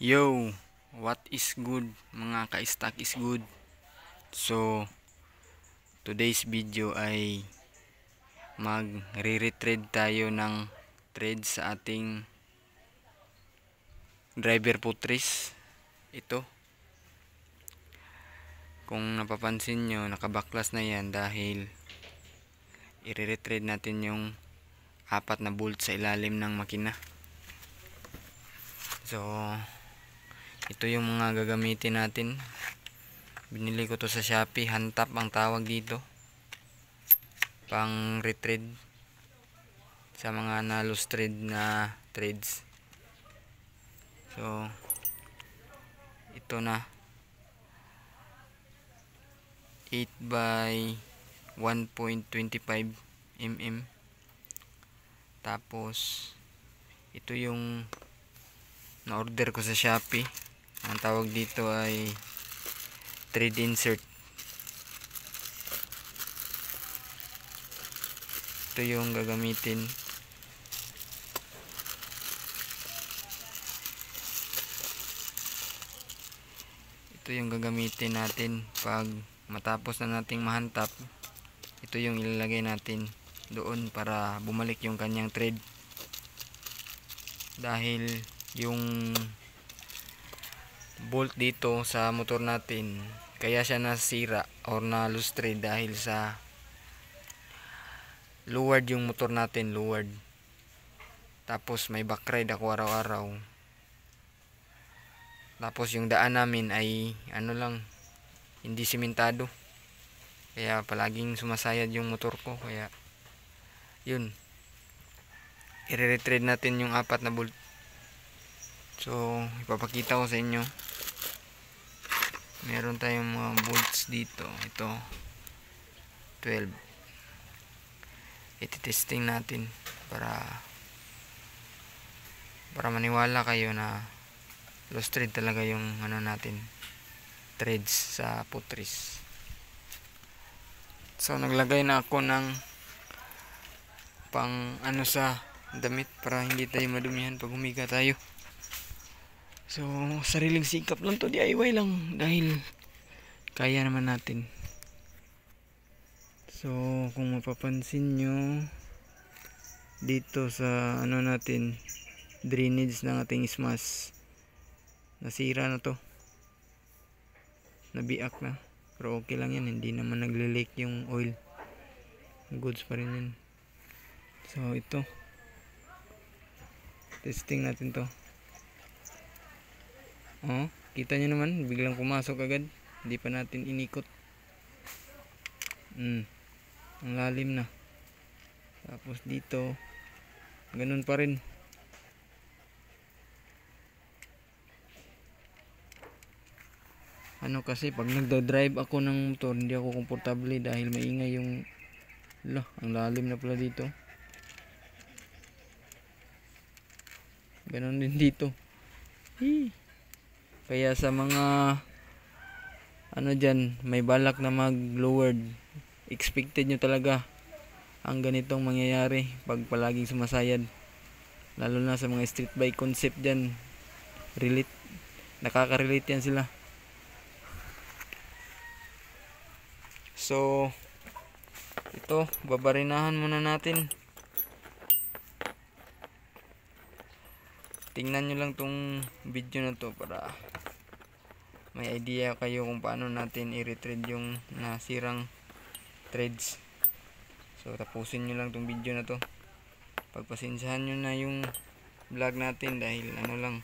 Yo, what is good mga ka-stock is good. So, today's video ay magre-retrade tayo ng trade sa ating driver putris. Ito. Kung napapansin nyo, nakabaklas na yan dahil i-retrade natin yung 4 na bolt sa ilalim ng makina. So, ito yung mga gagamitin natin. Binili ko to sa Shopee. Hantap ang tawag dito. Pang retrade sa mga na-lost trade na trades. So, ito na. 8 by 1.25 mm. Tapos, ito yung na-order ko sa Shopee. Ang tawag dito ay thread insert. Ito yung gagamitin. Ito yung gagamitin natin pag matapos na nating mahantap. Ito yung ilalagay natin doon para bumalik yung kanyang thread. Dahil yung bolt dito sa motor natin, kaya siya nasira or na loose thread dahil sa lowered yung motor natin, lowered. Tapos may back ride ako araw-araw. Tapos yung daan namin ay ano lang, hindi simentado. Kaya palaging sumasayad yung motor ko. Kaya yun, i-retrade natin yung 4 na bolt. So, ipapakita ko sa inyo. Meron tayong mga bolts dito. Ito 12. Iti-testing natin para maniwala kayo na lost thread talaga yung ano natin, threads sa putris. So, naglagay na ako ng pang ano sa damit para hindi tayo madumihan pag humiga tayo. So, sariling sikap lang to, DIY lang dahil kaya naman natin. So, kung mapapansin nyo dito sa ano natin, drainage ng ating smash, nasira na to, nabiak na, pero okay lang yan, hindi naman nagle-leak yung oil, goods pa rin yan. So, ito testing natin to. Oh, kita nyo naman, biglang pumasok agad. Hindi pa natin inikot. Ang lalim na. Tapos dito, ganun pa rin. Ano kasi, pag nagda-drive ako ng motor, hindi ako komportable dahil maingay yung ang lalim na pala dito. Ganun din dito. Kaya sa mga ano dyan, may balak na mag-lowered, expected nyo talaga ang ganitong mangyayari pag palaging sumasayad. Lalo na sa mga street bike concept dyan, nakaka-relate yan sila. So, ito, babarinahan muna natin. Tingnan nyo lang tong video na to para may idea kayo kung paano natin i-retrade yung nasirang threads. So, tapusin nyo lang tong video na to. Pagpasensyahan nyo na yung vlog natin dahil ano lang,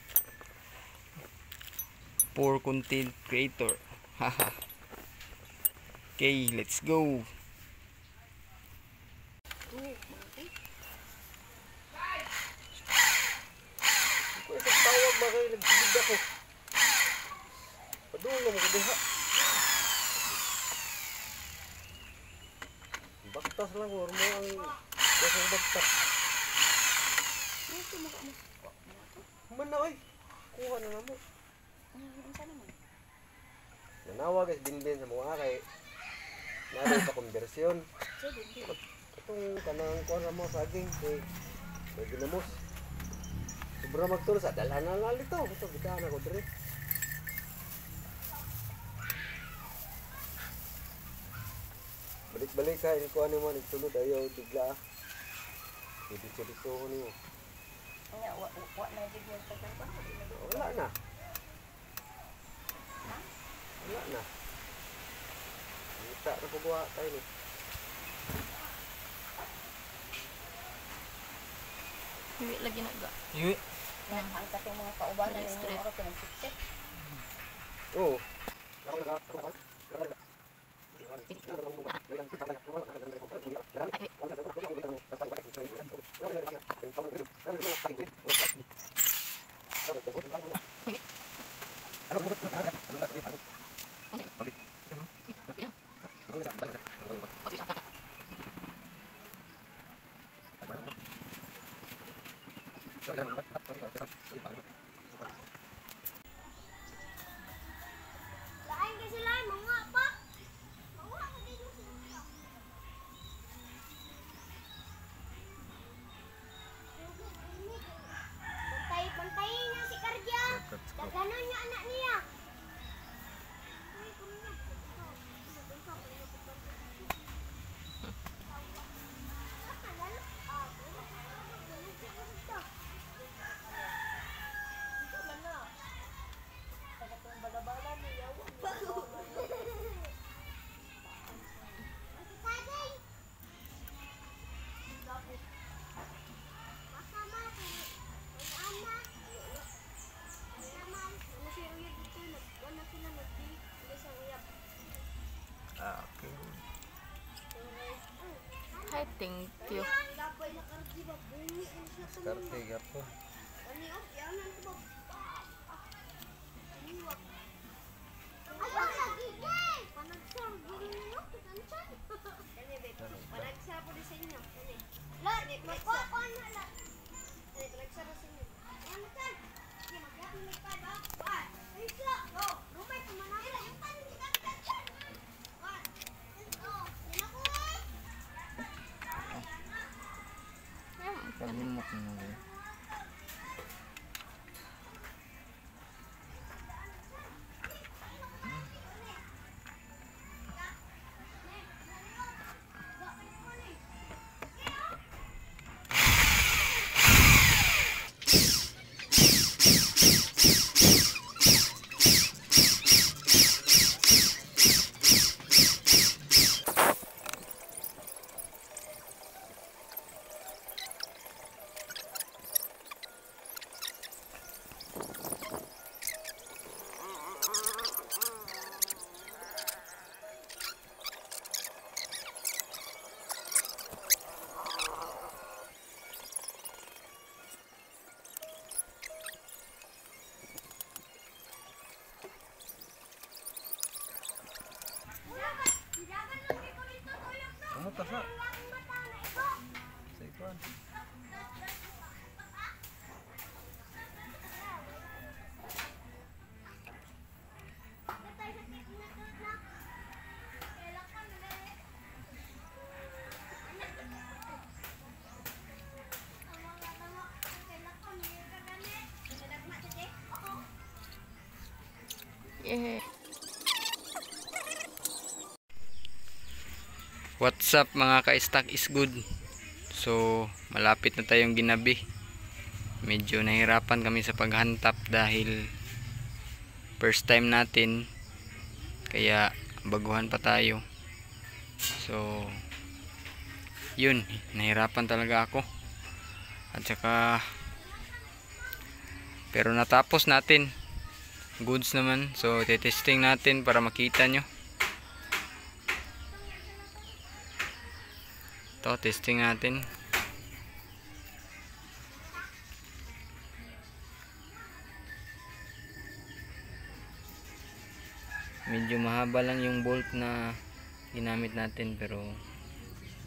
poor content creator. Haha. Okay, let's go. Tawag ba kayo, nagbibig ako. Padulong ako diha. Baktas lang, or mo ang dasang bagtas. Man na oy, kuha na na mo. Nanawa guys, din sa mga kay naroon pa konversyon. Itong kanang kuha na mo saging kay ginamos. Sobra magtulos sa dala na lang ito. Ito bitaan ako dire. Balik-balik ka ini ko ano mo nagtulod ayaw bigla. Dito ko niyo. Nya wa na jud yung pagkakon. Wala na. Wala na. Kita na pagbuha tayo ni. Iwi lagi na ga. Yun. Ang katong mga kaubanan ninyo ako pinagsiksik. Oo. Lain kasi lain, mga pa. Mga ka din yung sila. Bantay-bantayin niya si Kardia. Daganan niya anak niya. Okay. Hi, thank you. Karte gapo. Kalimot na lang. Kamu tasa? Sa ikuan. Yeah. What's up mga ka-stock is good. So malapit na tayong ginabi. Medyo nahirapan kami sa paghantap dahil first time natin, kaya baguhan pa tayo. So yun, nahirapan talaga ako. At saka pero natapos natin. Goods naman. So testing natin para makita nyo. Ito, testing natin. Medyo mahaba lang yung bolt na ginamit natin, pero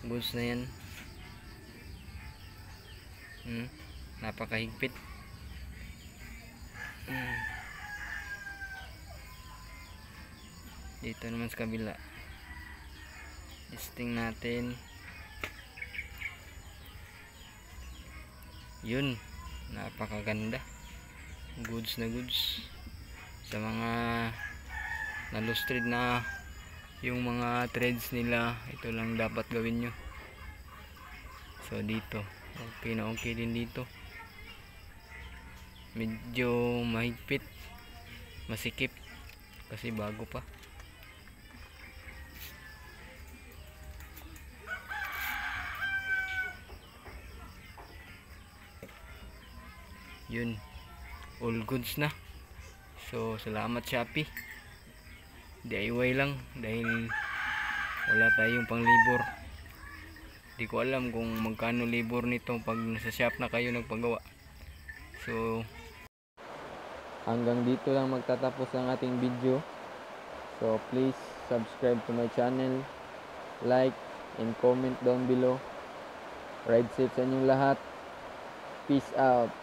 goods na yan. Napakahigpit. Dito naman sa kabila. Testing natin. Yun, napakaganda, goods na goods. Sa mga na-lustred na yung mga threads nila, ito lang dapat gawin nyo. So dito okay na okay din dito, medyo mahigpit, masikip kasi bago pa. Yun, all goods na. So salamat Shopee, DIY lang dahil wala tayong panglibor. Di ko alam kung magkano libor nito pag nasa shop na kayo nagpagawa. So hanggang dito lang magtatapos ang ating video. So please subscribe to my channel, like and comment down below. Ride safe sa inyong lahat. Peace out.